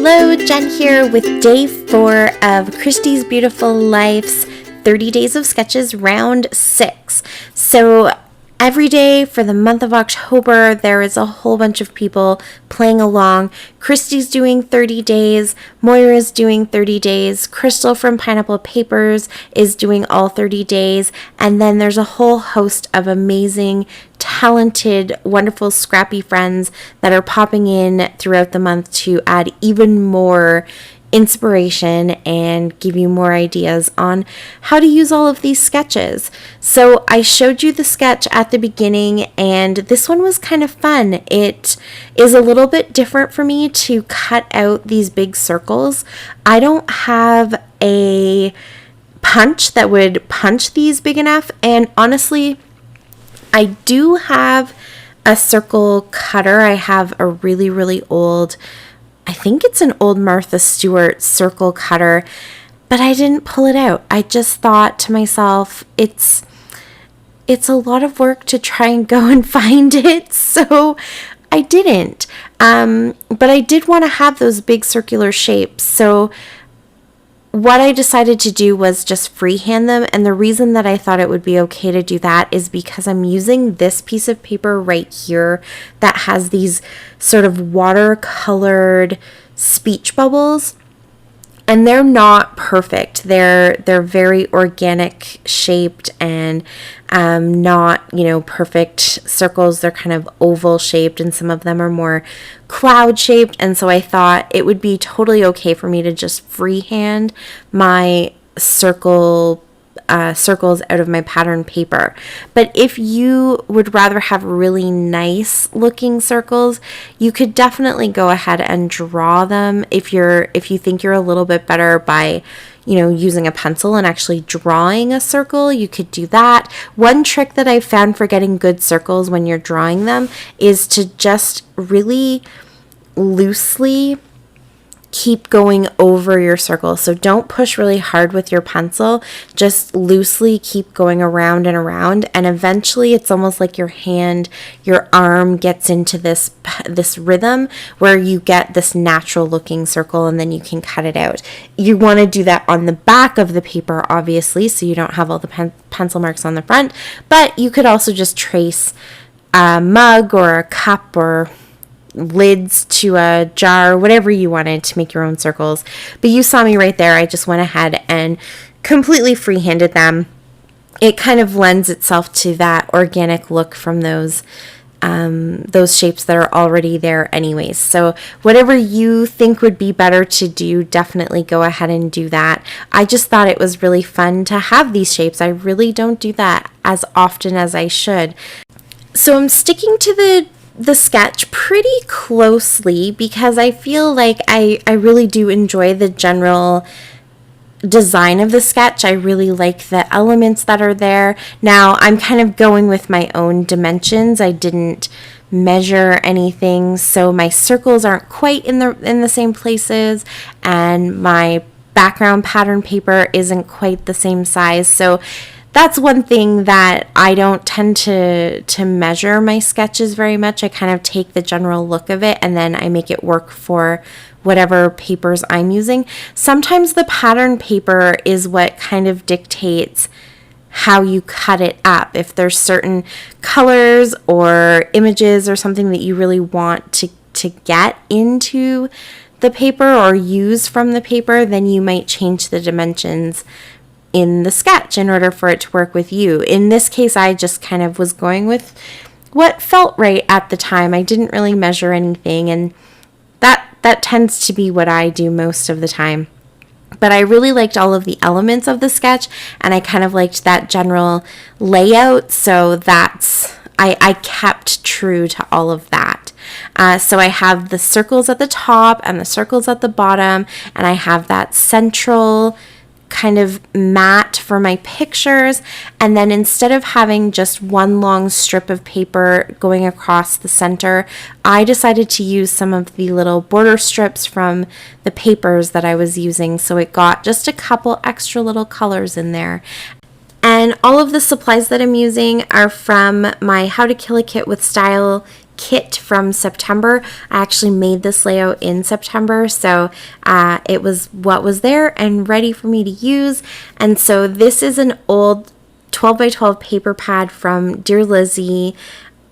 Hello, Jen here with day 4 of Christy's Beautiful Life's 30 Days of Sketches round 6. So every day for the month of October, there is a whole bunch of people playing along. Christy's doing 30 days, Moira's doing 30 days, Crystal from Pineapple Papers is doing all 30 days, and then there's a whole host of amazing, talented, wonderful, scrappy friends that are popping in throughout the month to add even more inspiration and give you more ideas on how to use all of these sketches. So I showed you the sketch at the beginning, and this one was kind of fun. It is a little bit different for me to cut out these big circles. I don't have a punch that would punch these big enough, and honestly, I do have a circle cutter. I have a really old, I think it's an old Martha Stewart circle cutter, but I didn't pull it out. I just thought to myself, it's a lot of work to try and go and find it, so I didn't. But I did want to have those big circular shapes, so what I decided to do was just freehand them, and the reason that I thought it would be okay to do that is because I'm using this piece of paper right here that has these sort of watercolored speech bubbles, and they're not perfect. They're very organic shaped and not, perfect circles. They're kind of oval shaped, and some of them are more cloud shaped, and so I thought it would be totally okay for me to just freehand my circles out of my pattern paper. But if you would rather have really nice looking circles, you could definitely go ahead and draw them if you think you're a little bit better by using a pencil and actually drawing a circle. You could do that. One trick that I've found for getting good circles when you're drawing them is to just really loosely keep going over your circle. So don't push really hard with your pencil, just loosely keep going around and around, and eventually it's almost like your arm gets into this rhythm where you get this natural looking circle, and then you can cut it out. You want to do that on the back of the paper, obviously, so you don't have all the pencil marks on the front, but you could also just trace a mug or a cup or lids to a jar, whatever you wanted to make your own circles. But you saw me right there. I just went ahead and completely freehanded them. It kind of lends itself to that organic look from those shapes that are already there anyways. So whatever you think would be better to do, definitely go ahead and do that. I just thought it was really fun to have these shapes. I really don't do that as often as I should. So I'm sticking to the sketch pretty closely because I feel like I really do enjoy the general design of the sketch. I really like the elements that are there. Now I'm kind of going with my own dimensions. I didn't measure anything, so my circles aren't quite in the same places, and my background pattern paper isn't quite the same size. So that's one thing that I don't tend to measure my sketches very much. I kind of take the general look of it, and then I make it work for whatever papers I'm using. Sometimes the pattern paper is what kind of dictates how you cut it up. If there's certain colors or images or something that you really want to get into the paper or use from the paper, then you might change the dimensions in the sketch in order for it to work with you. In this case, I just kind of was going with what felt right at the time. I didn't really measure anything, and that tends to be what I do most of the time. But I really liked all of the elements of the sketch, and I kind of liked that general layout, so I kept true to all of that. So I have the circles at the top and the circles at the bottom, and I have that central kind of mat for my pictures, and then instead of having just one long strip of paper going across the center, I decided to use some of the little border strips from the papers that I was using, so it got just a couple extra little colors in there. And all of the supplies that I'm using are from my How to Kill a Kit with Style kit from September. I actually made this layout in September, so it was what was there and ready for me to use. And so this is an old 12 by 12 paper pad from Dear Lizzy.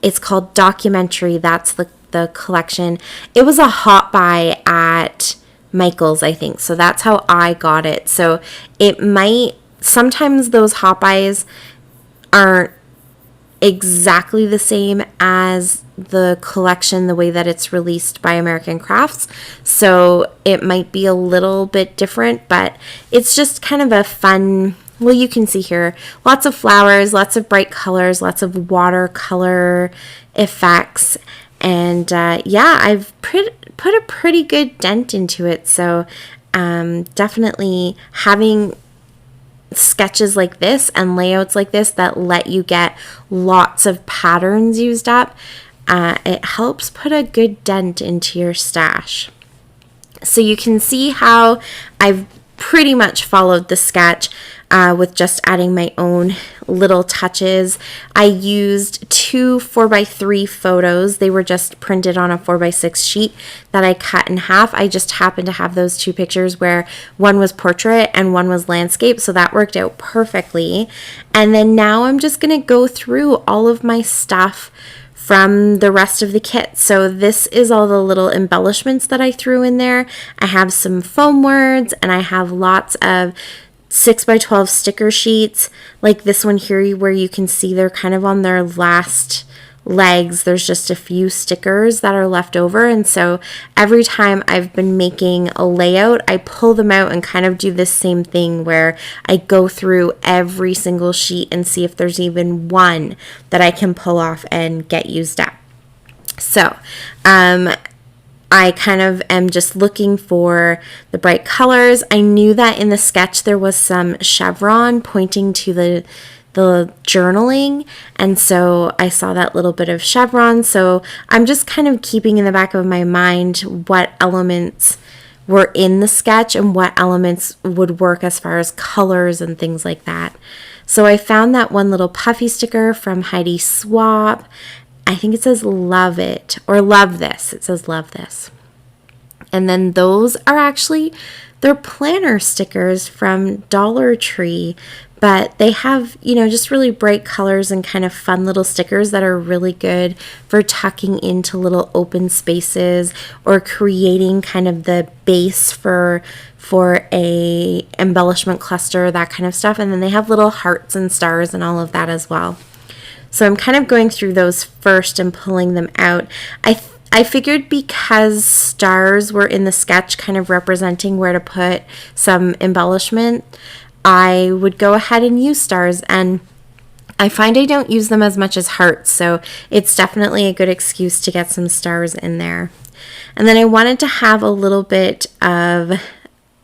It's called Documentary. That's the collection. It was a hot buy at Michael's, I think. So that's how I got it. So it might, sometimes those hot buys aren't exactly the same as the collection, the way that it's released by American Crafts. So it might be a little bit different, but it's just kind of a fun, well, you can see here, lots of flowers, lots of bright colors, lots of watercolor effects. And yeah, I've put a pretty good dent into it. So definitely having sketches like this and layouts like this that let you get lots of patterns used up, it helps put a good dent into your stash. So you can see how I've pretty much followed the sketch with just adding my own little touches. I used 2 4x3 photos. They were just printed on a 4x6 sheet that I cut in half. I just happened to have those 2 pictures where one was portrait and one was landscape, so that worked out perfectly. And then now I'm just going to go through all of my stuff from the rest of the kit. So this is all the little embellishments that I threw in there. I have some foam words and I have lots of 6x12 sticker sheets like this one here, where you can see they're kind of on their last legs. There's just a few stickers that are left over, and so every time I've been making a layout, I pull them out and kind of do this same thing where I go through every single sheet and see if there's even one that I can pull off and get used up. So I kind of am just looking for the bright colors. I knew that in the sketch there was some chevron pointing to the journaling, and so I saw that little bit of chevron. So I'm just kind of keeping in the back of my mind what elements were in the sketch and what elements would work as far as colors and things like that. So I found that one little puffy sticker from Heidi Swap. I think it says love it or love this. It says love this. And then those are actually, they're planner stickers from Dollar Tree, but they have, you know, just really bright colors and kind of fun little stickers that are really good for tucking into little open spaces or creating kind of the base for a embellishment cluster, that kind of stuff. And then they have little hearts and stars and all of that as well. So I'm kind of going through those first and pulling them out. I figured because stars were in the sketch kind of representing where to put some embellishment, I would go ahead and use stars, and I find I don't use them as much as hearts, so it's definitely a good excuse to get some stars in there. And then I wanted to have a little bit of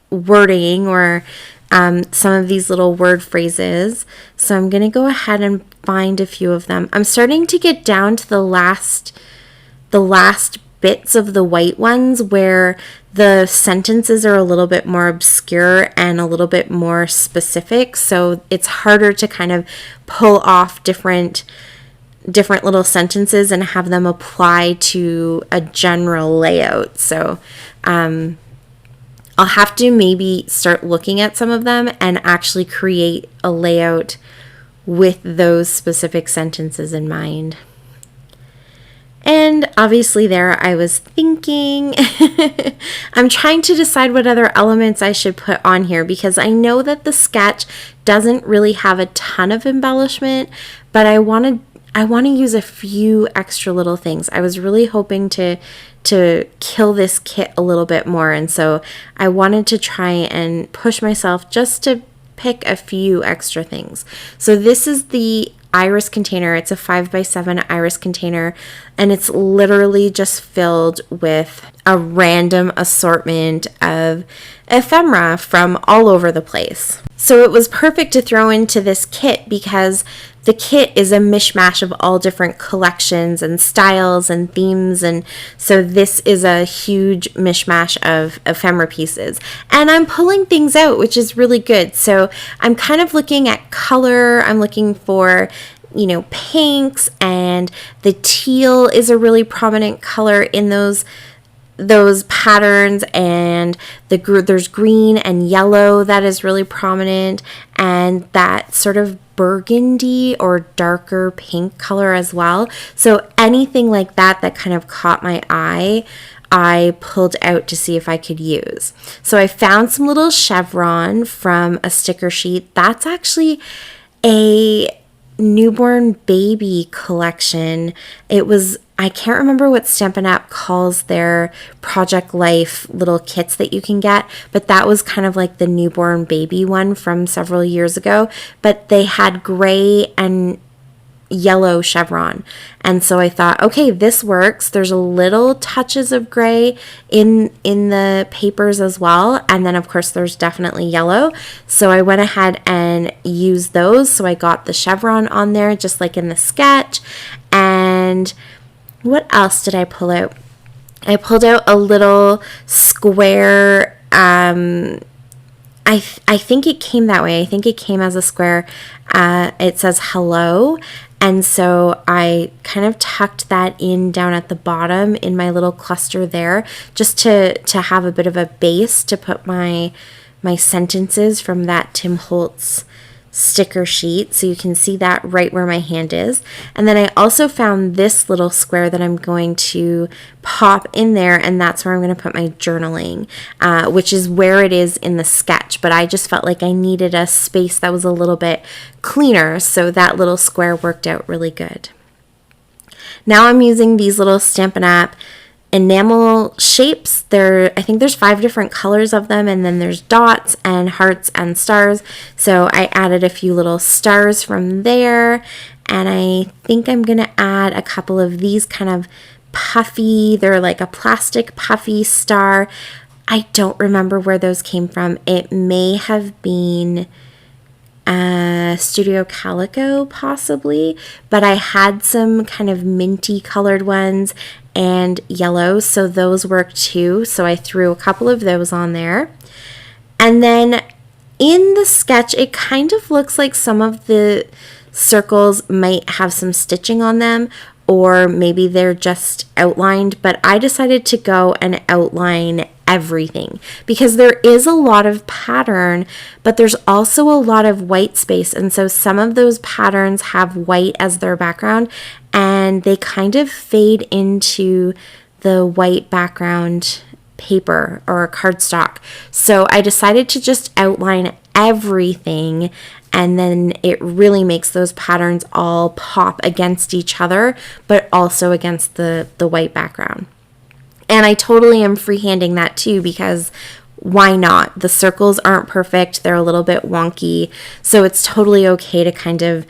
wording or some of these little word phrases. So I'm going to go ahead and find a few of them. I'm starting to get down to the last bits of the white ones where the sentences are a little bit more obscure and a little bit more specific. So it's harder to kind of pull off different little sentences and have them apply to a general layout. So I'll have to maybe start looking at some of them and actually create a layout with those specific sentences in mind. And obviously there I was thinking, I'm trying to decide what other elements I should put on here, because I know that the sketch doesn't really have a ton of embellishment, but I want to use a few extra little things. I was really hoping to kill this kit a little bit more, and so I wanted to try and push myself just to pick a few extra things. So this is the iris container. It's a 5x7 iris container, and it's literally just filled with a random assortment of ephemera from all over the place. So it was perfect to throw into this kit because the kit is a mishmash of all different collections and styles and themes, and so this is a huge mishmash of ephemera pieces. And I'm pulling things out, which is really good. So I'm kind of looking at color. I'm looking for pinks, and the teal is a really prominent color in those patterns, and there's green and yellow that is really prominent, and that sort of burgundy or darker pink color as well. So anything like that kind of caught my eye, I pulled out to see if I could use. So I found some little chevron from a sticker sheet. That's actually a newborn baby collection. I can't remember what Stampin' Up! Calls their Project Life little kits that you can get, but that was kind of like the newborn baby one from several years ago. But they had gray and yellow chevron, and so I thought, okay, this works. There's a little touches of gray in the papers as well, and then of course there's definitely yellow, so I went ahead and used those. So I got the chevron on there just like in the sketch. And what else did I pull out? I pulled out a little square. I think it came that way. I think it came as a square. It says hello. And so I kind of tucked that in down at the bottom in my little cluster there, just to have a bit of a base to put my sentences from that Tim Holtz sticker sheet, so you can see that right where my hand is. And then I also found this little square that I'm going to pop in there, and that's where I'm going to put my journaling, which is where it is in the sketch, but I just felt like I needed a space that was a little bit cleaner, so that little square worked out really good. Now I'm using these little Stampin' Up! Enamel shapes. I think there's 5 different colors of them, and then there's dots and hearts and stars. So I added a few little stars from there, and I think I'm gonna add a couple of these kind of puffy, they're like a plastic puffy star. I don't remember where those came from. It may have been Studio Calico possibly, but I had some kind of minty colored ones and yellow, so those worked too. So I threw a couple of those on there. And then in the sketch, it kind of looks like some of the circles might have some stitching on them, or maybe they're just outlined, but I decided to go and outline everything because there is a lot of pattern, but there's also a lot of white space, and so some of those patterns have white as their background, and they kind of fade into the white background paper or cardstock. So I decided to just outline everything, and then it really makes those patterns all pop against each other, but also against the white background. And I totally am freehanding that too, because why not? The circles aren't perfect. They're a little bit wonky. So it's totally okay to kind of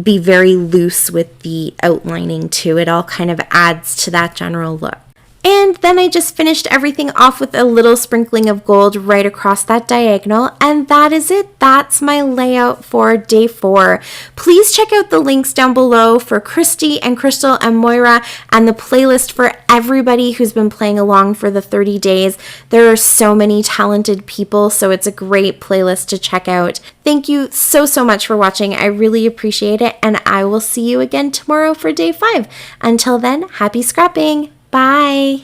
be very loose with the outlining too. It all kind of adds to that general look. And then I just finished everything off with a little sprinkling of gold right across that diagonal, and that is it. That's my layout for day 4. Please check out the links down below for Christy and Crystal and Moira, and the playlist for everybody who's been playing along for the 30 days. There are so many talented people, so it's a great playlist to check out. Thank you so much for watching. I really appreciate it, and I will see you again tomorrow for day 5. Until then, happy scrapping! Bye!